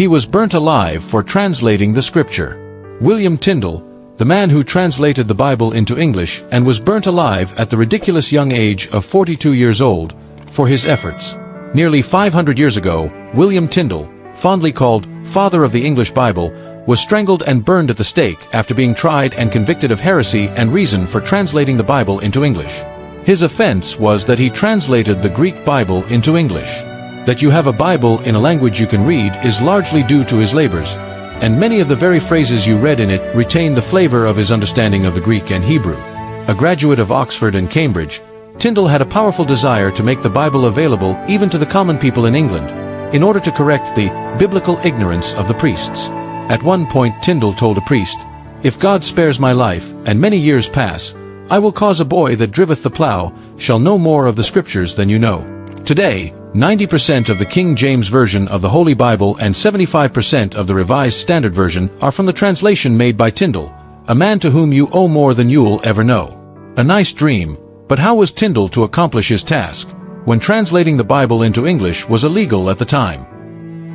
He was burnt alive for translating the scripture. William Tyndale, the man who translated the Bible into English and was burnt alive at the ridiculous young age of 42 years old, for his efforts. Nearly 500 years ago, William Tyndale, fondly called Father of the English Bible, was strangled and burned at the stake after being tried and convicted of heresy and treason for translating the Bible into English. His offense was that he translated the Greek Bible into English. That you have a Bible in a language you can read is largely due to his labors, and many of the very phrases you read in it retain the flavor of his understanding of the Greek and Hebrew. A graduate of Oxford and Cambridge, Tyndale had a powerful desire to make the Bible available even to the common people in England, in order to correct the biblical ignorance of the priests. At one point Tyndale told a priest, "If God spares my life, and many years pass, I will cause a boy that driveth the plough shall know more of the Scriptures than you know." Today, 90% of the King James Version of the Holy Bible and 75% of the Revised Standard Version are from the translation made by Tyndale, a man to whom you owe more than you'll ever know. A nice dream, but how was Tyndale to accomplish his task, when translating the Bible into English was illegal at the time?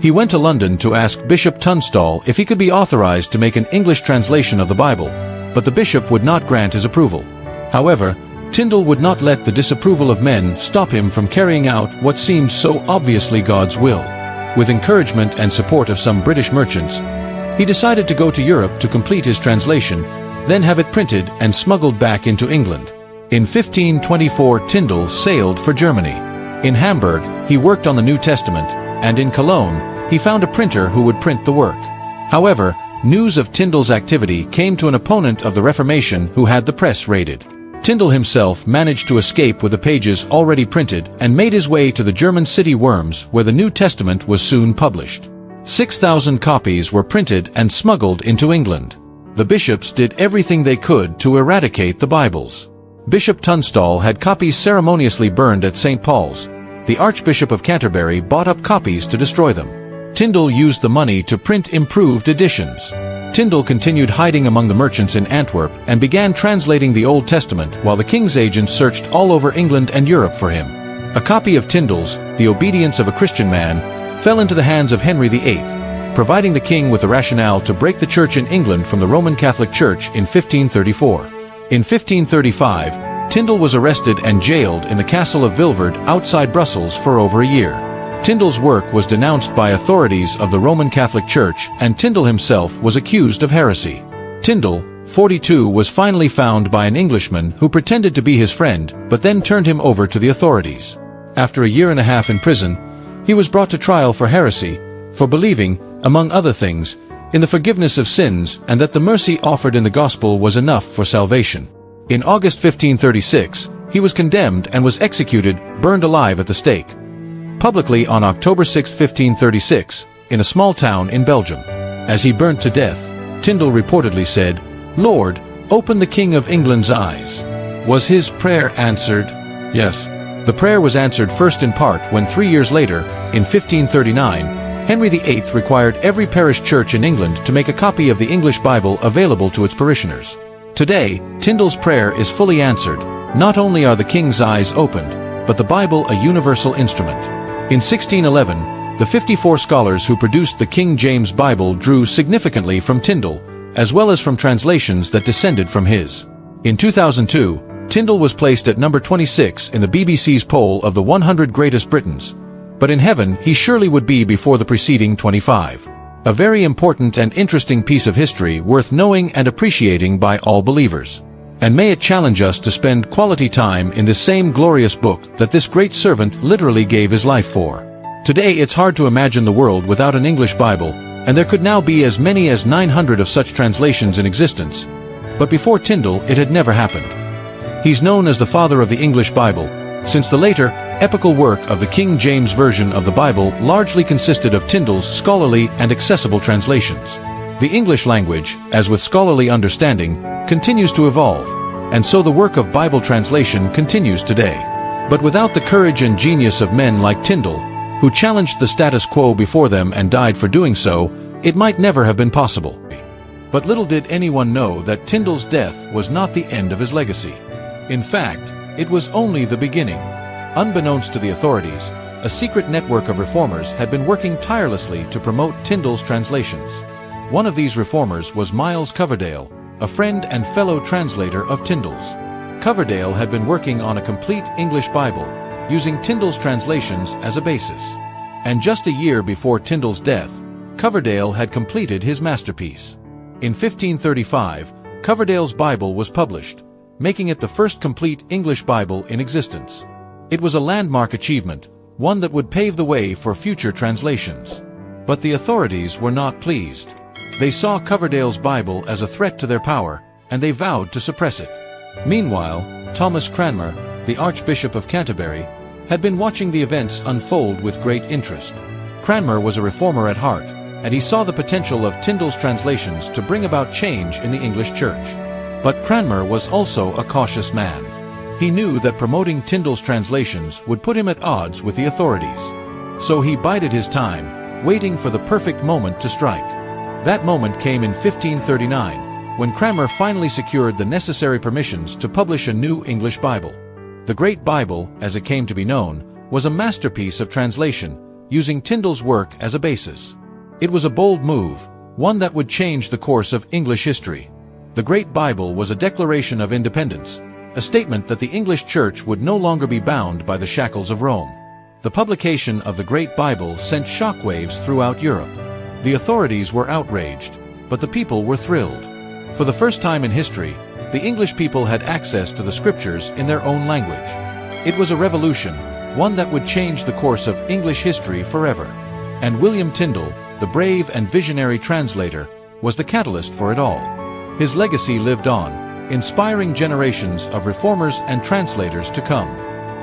He went to London to ask Bishop Tunstall if he could be authorized to make an English translation of the Bible, but the bishop would not grant his approval. However, Tyndale would not let the disapproval of men stop him from carrying out what seemed so obviously God's will. With encouragement and support of some British merchants, he decided to go to Europe to complete his translation, then have it printed and smuggled back into England. In 1524 Tyndale sailed for Germany. In Hamburg, he worked on the New Testament, and in Cologne, he found a printer who would print the work. However, news of Tyndale's activity came to an opponent of the Reformation who had the press raided. Tyndale himself managed to escape with the pages already printed and made his way to the German city Worms, where the New Testament was soon published. 6,000 copies were printed and smuggled into England. The bishops did everything they could to eradicate the Bibles. Bishop Tunstall had copies ceremoniously burned at St. Paul's. The Archbishop of Canterbury bought up copies to destroy them. Tyndale used the money to print improved editions. Tyndale continued hiding among the merchants in Antwerp and began translating the Old Testament while the king's agents searched all over England and Europe for him. A copy of Tyndale's The Obedience of a Christian Man fell into the hands of Henry VIII, providing the king with the rationale to break the church in England from the Roman Catholic Church in 1534. In 1535, Tyndale was arrested and jailed in the castle of Vilvoorde outside Brussels for over a year. Tyndale's work was denounced by authorities of the Roman Catholic Church, and Tyndale himself was accused of heresy. Tyndale, 42, was finally found by an Englishman who pretended to be his friend, but then turned him over to the authorities. After a year and a half in prison, he was brought to trial for heresy, for believing, among other things, in the forgiveness of sins and that the mercy offered in the gospel was enough for salvation. In August 1536, he was condemned and was executed, burned alive at the stake. Publicly on October 6, 1536, in a small town in Belgium. As he burnt to death, Tyndale reportedly said, "Lord, open the King of England's eyes." Was his prayer answered? Yes. The prayer was answered first in part when 3 years later, in 1539, Henry VIII required every parish church in England to make a copy of the English Bible available to its parishioners. Today, Tyndale's prayer is fully answered. Not only are the king's eyes opened, but the Bible a universal instrument. In 1611, the 54 scholars who produced the King James Bible drew significantly from Tyndale, as well as from translations that descended from his. In 2002, Tyndale was placed at number 26 in the BBC's poll of the 100 Greatest Britons, but in heaven he surely would be before the preceding 25. A very important and interesting piece of history worth knowing and appreciating by all believers. And may it challenge us to spend quality time in this same glorious book that this great servant literally gave his life for. Today it's hard to imagine the world without an English Bible, and there could now be as many as 900 of such translations in existence. But before Tyndale, it had never happened. He's known as the father of the English Bible, since the later, epical work of the King James Version of the Bible largely consisted of Tyndale's scholarly and accessible translations. The English language, as with scholarly understanding, continues to evolve, and so the work of Bible translation continues today. But without the courage and genius of men like Tyndale, who challenged the status quo before them and died for doing so, it might never have been possible. But little did anyone know that Tyndale's death was not the end of his legacy. In fact, it was only the beginning. Unbeknownst to the authorities, a secret network of reformers had been working tirelessly to promote Tyndale's translations. One of these reformers was Miles Coverdale, a friend and fellow translator of Tyndale's. Coverdale had been working on a complete English Bible, using Tyndale's translations as a basis. And just a year before Tyndale's death, Coverdale had completed his masterpiece. In 1535, Coverdale's Bible was published, making it the first complete English Bible in existence. It was a landmark achievement, one that would pave the way for future translations. But the authorities were not pleased. They saw Coverdale's Bible as a threat to their power, and they vowed to suppress it. Meanwhile, Thomas Cranmer, the Archbishop of Canterbury, had been watching the events unfold with great interest. Cranmer was a reformer at heart, and he saw the potential of Tyndale's translations to bring about change in the English Church. But Cranmer was also a cautious man. He knew that promoting Tyndale's translations would put him at odds with the authorities. So he bided his time, waiting for the perfect moment to strike. That moment came in 1539, when Cranmer finally secured the necessary permissions to publish a new English Bible. The Great Bible, as it came to be known, was a masterpiece of translation, using Tyndale's work as a basis. It was a bold move, one that would change the course of English history. The Great Bible was a declaration of independence, a statement that the English Church would no longer be bound by the shackles of Rome. The publication of the Great Bible sent shockwaves throughout Europe. The authorities were outraged, but the people were thrilled. For the first time in history, the English people had access to the scriptures in their own language. It was a revolution, one that would change the course of English history forever. And William Tyndale, the brave and visionary translator, was the catalyst for it all. His legacy lived on, inspiring generations of reformers and translators to come.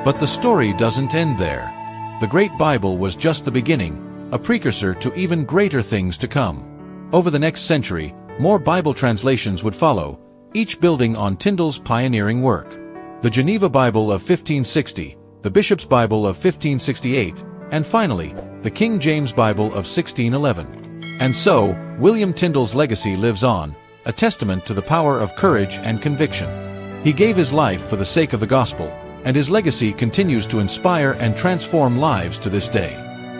But the story doesn't end there. The Great Bible was just the beginning, a precursor to even greater things to come. Over the next century, more Bible translations would follow, each building on Tyndale's pioneering work. The Geneva Bible of 1560, the Bishop's Bible of 1568, and finally, the King James Bible of 1611. And so, William Tyndale's legacy lives on, a testament to the power of courage and conviction. He gave his life for the sake of the gospel, and his legacy continues to inspire and transform lives to this day.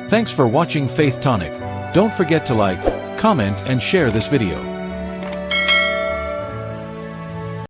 Thanks for watching Faith Tonic. Don't forget to like, comment, and share this video.